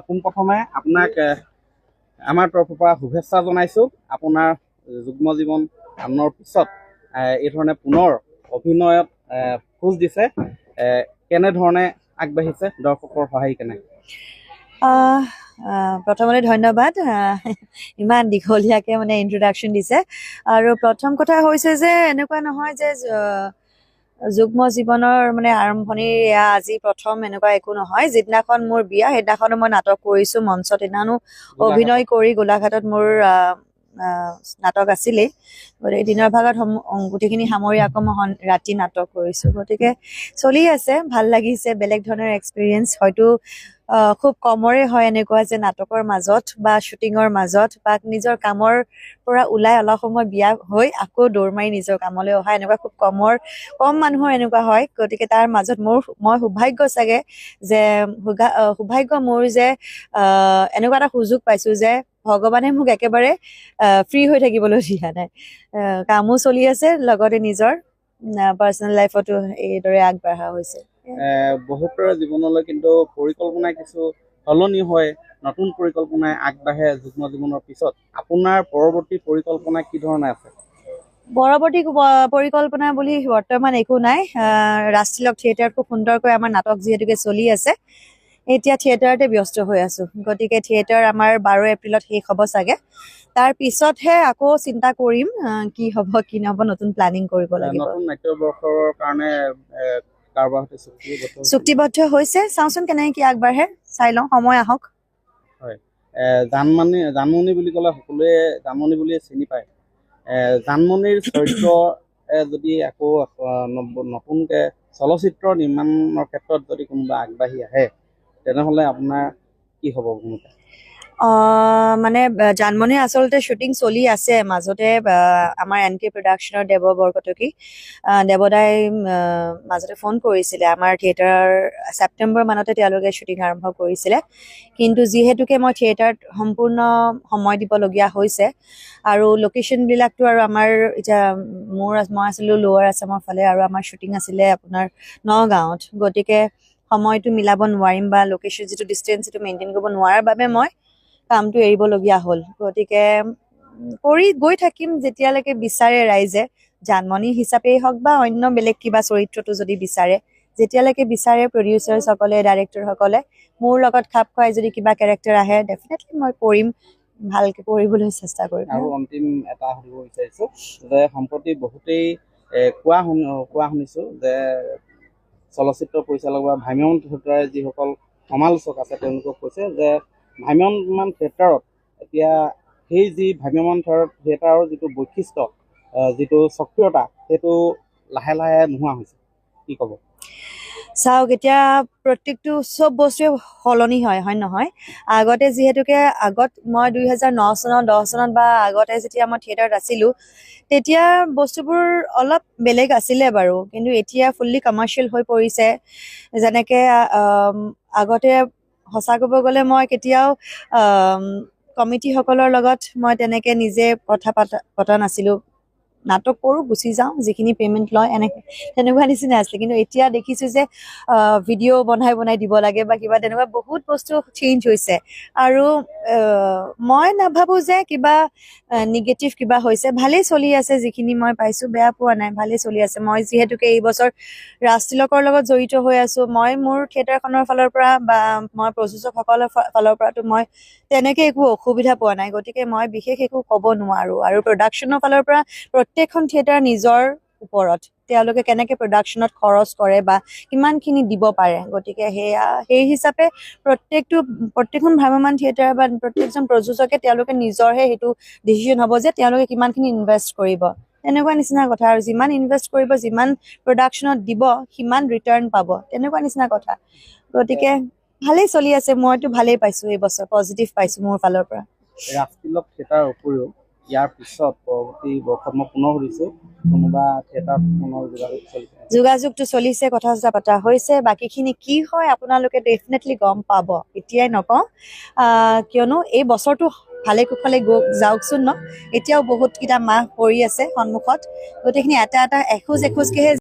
পোনপ্ৰথমে আপোনাক আমাৰ তৰফৰ পৰা শুভেচ্ছা জনাইছোঁ। আপোনাৰ যুগ্ম জীৱন আনৰ পিছত এই ধৰণে পুনৰ অভিনয়ত খোজ দিছে, কেনেধৰণে আগবাঢ়িছে, দৰ্শকৰ সহায় কেনে? প্ৰথমতে ধন্যবাদ, ইমান দীঘলীয়াকে মানে ইন্ট্ৰডাকশ্যন দিছে। আৰু প্ৰথম কথা হৈছে যে এনেকুৱা নহয় যে যুগ্ম জীৱনৰ মানে আৰম্ভণিৰ এয়া আজি প্ৰথম, এনেকুৱা একো নহয়। যিদিনাখন মোৰ বিয়া সেইদিনাখনো মই নাটক কৰিছো মঞ্চত, সেইদিনাখনো অভিনয় কৰি গোলাঘাটত মোৰ নাটক আছিলেই। গতিকে দিনৰ ভাগত গোটেইখিনি সামৰি আকৌ মই ৰাতি নাটক কৰিছো। গতিকে চলি আছে, ভাল লাগিছে, বেলেগ ধৰণৰ এক্সপিৰিয়েঞ্চ। হয়তো খুব কমৰে হয় এনেকুৱা যে নাটকৰ মাজত বা শ্বুটিঙৰ মাজত বা নিজৰ কামৰ পৰা ওলাই অলপ সময় বিয়া হৈ আকৌ দৌৰ মাৰি নিজৰ কামলৈ অহা, এনেকুৱা খুব কম মানুহৰ এনেকুৱা হয়। গতিকে তাৰ মাজত মই সৌভাগ্য চাগে, যে সৌভাগ্য মোৰ যে এনেকুৱা এটা সুযোগ পাইছো যে ভগৱানে মোক একেবাৰে ফ্ৰী হৈ থাকিবলৈ দিয়া নাই। কামো চলি আছে, লগতে নিজৰ পাৰ্চনেল লাইফতো এইদৰে আগবাঢ়া হৈছে। বহুতৰ জীৱনলৈ কিন্তু পৰিকল্পনা কিছু সলনি হয়, নতুন পৰিকল্পনাই আগবাঢ়ে যুগ্ম জীৱনৰ পিছত। আপোনাৰ পৰৱৰ্তী পৰিকল্পনা কি ধৰণে আছে? পৰৱৰ্তী পৰিকল্পনা বুলি বৰ্তমান একো নাই। ৰাজতিলক থিয়েটাৰত খুব সুন্দৰকৈ আমাৰ নাটক যিহেতুকে চলি আছে, এতিয়া থিয়েটাৰতে ব্যস্ত হৈ আছো। গতিকে থিয়েটাৰ আমাৰ 12 এপ্ৰিলত শেষ হ'ব চাগে। তাৰ পিছতহে আকৌ চিন্তা কৰিম কি হ'ব কি নহ'ব, নতুন প্লেনিং কৰিব লাগিব। নতুন নাট্যবৰ্ষৰ কাৰণে চুক্তিবদ্ধ হৈছে, চাওঁচোন কেনেকে কি আগবাঢ়ে, চাই লওঁ, সময় আহক। হয়, জানমণি বুলি ক'লে সকলোৱে জানমণি বুলিয়ে চিনি পায়। জানমণিৰ চৰিত্ৰ যদি আকৌ নতুনকে চলচ্চিত্ৰ নিৰ্মাণৰ ক্ষেত্ৰত যদি কোনোবা আগবাঢ়ি আহে, তেনেহ'লে আপোনাৰ কি হ'ব ভূমিকা? মানে জানমণিৰ আচলতে শ্বুটিং চলি আছে মাজতে। আমাৰ NK প্ৰডাকশ্যনৰ দেৱ বৰকটকী দেৱদাই মাজতে ফোন কৰিছিলে। আমাৰ থিয়েটাৰ ছেপ্টেম্বৰ মানতে তেওঁলোকে শ্বুটিং আৰম্ভ কৰিছিলে, কিন্তু যিহেতুকে মই থিয়েটাৰত সম্পূৰ্ণ সময় দিবলগীয়া হৈছে আৰু লোকেশ্যনবিলাকতো আৰু আমাৰ এতিয়া মই আছিলোঁ লোৱাৰ আছামৰ ফালে আৰু আমাৰ শ্বুটিং আছিলে আপোনাৰ নগাঁৱত। গতিকে সময়টো মিলাব নোৱাৰিম বা লোকেশ্যন যিটো ডিষ্টেঞ্চ সেইটো মেইনটেইন কৰিব নোৱাৰাৰ বাবে মই কামটো এৰিবলগীয়া হ'ল। গতিকে কৰি গৈ থাকিম যেতিয়ালৈকে বিচাৰে ৰাইজে, জানমণি হিচাপেই হওক বা অন্য বেলেগ কিবা চৰিত্ৰটো যদি বিচাৰে, যেতিয়ালৈকে বিচাৰে প্ৰডিউচাৰসকলে, ডাইৰেক্টৰসকলে, মোৰ লগত খাপ খুৱাই যদি কিবা কেৰেক্টাৰ আহে, ডেফিনেটলি মই কৰিম, ভালকে কৰিবলৈ চেষ্টা কৰিম। আৰু অন্তিম এটা সুধিব বিচাৰিছোঁ যে সম্প্ৰতি বহুতেই কোৱা শুনিছোঁ যে চলচ্চিত্ৰ পৰিচালক বা ভ্ৰাম্যমাণ থিয়েটাৰৰ যিসকল সমালোচক আছে তেওঁলোকক কৈছে যে ভ্ৰাম্যমাণ থিয়েটাৰত এতিয়া সেই যি ভ্ৰাম্যমাণ থিয়েটাৰৰ যিটো বৈশিষ্ট্য, যিটো সক্ৰিয়তা, সেইটো লাহে লাহে নোহোৱা হৈছে, কি ক'ব? চাওক, এতিয়া প্ৰত্যেকটো চব বস্তুৱে সলনি হয় নহয়। আগতে যিহেতুকে মই 2009 চনত 10 চনত বা আগতে যেতিয়া মই থিয়েটাৰত আছিলোঁ, তেতিয়া বস্তুবোৰ অলপ বেলেগ আছিলে বাৰু, কিন্তু এতিয়া ফুল্লি কমাৰ্চিয়েল হৈ পৰিছে। যেনেকে আগতে সঁচা ক'ব গ'লে মই কেতিয়াও কমিটিসকলৰ লগত মই তেনেকে নিজে কথা পতা নাছিলোঁ। নাটক কৰোঁ, গুচি যাওঁ, যিখিনি পে'মেণ্ট লয় তেনেকুৱা নিচিনা আছিলে। কিন্তু এতিয়া দেখিছোঁ যে ভিডিঅ' বনাই দিব লাগে বা কিবা তেনেকুৱা বহুত বস্তু চেঞ্জ হৈছে। আৰু মই নাভাবোঁ যে কিবা নিগেটিভ কিবা হৈছে, ভালেই চলি আছে। যিখিনি মই পাইছোঁ বেয়া পোৱা নাই, ভালেই চলি আছে। মই যিহেতুকে এই বছৰ ৰাজতিলকৰ লগত জড়িত হৈ আছোঁ, মই মোৰ থিয়েটাৰখনৰ ফালৰ পৰা বা মই প্ৰযোজকসকলৰ ফালৰ পৰাতো মই তেনেকে একো অসুবিধা পোৱা নাই। গতিকে মই বিশেষ একো ক'ব নোৱাৰোঁ। আৰু প্ৰডাকশ্যনৰ ফালৰ পৰা প্ৰত্যেকখন থিয়েটাৰ নিজৰ ওপৰত, তেওঁলোকে কেনেকে প্ৰডাকশ্যনত খৰচ কৰে বা কিমানখিনি দিব পাৰে। গতিকে সেই হিচাপে প্ৰত্যেকখন ভ্ৰাম্যমাণ থিয়েটাৰ বা প্ৰত্যেকজন প্ৰযোজকে তেওঁলোকে নিজৰহে সেইটো ডিচিশ্যন হ'ব যে তেওঁলোকে কিমানখিনি ইনভেষ্ট কৰিব, তেনেকুৱা নিচিনা কথা। আৰু যিমান ইনভেষ্ট কৰিব, যিমান প্ৰডাকশ্যনত দিব, সিমান ৰিটাৰ্ণ পাব, তেনেকুৱা নিচিনা কথা। গতিকে ভালেই চলি আছে, মইতো ভালেই পাইছোঁ, এই বছৰ পজিটিভ পাইছোঁ মোৰ ফালৰ পৰা। ৰাজতিলক থিয়েটাৰৰ উপৰিও ইয়াৰ পিছত পৰৱৰ্তী বৰ্ষত মই পুনৰ সুধিছোঁ, কোনোবা থিয়েটাৰত পুনৰ যোগাযোগটো চলিছে, কথা চথা পতা হৈছে। বাকীখিনি কি হয় আপোনালোকে ডেফিনেটলি গম পাব, এতিয়াই নকওঁ। কিয়নো এই বছৰটো ভালে কুশলে যাওকচোন ন। এতিয়াও বহুতকেইটা মাহ পৰি আছে সন্মুখত, গোটেইখিনি এটা এখোজকেহে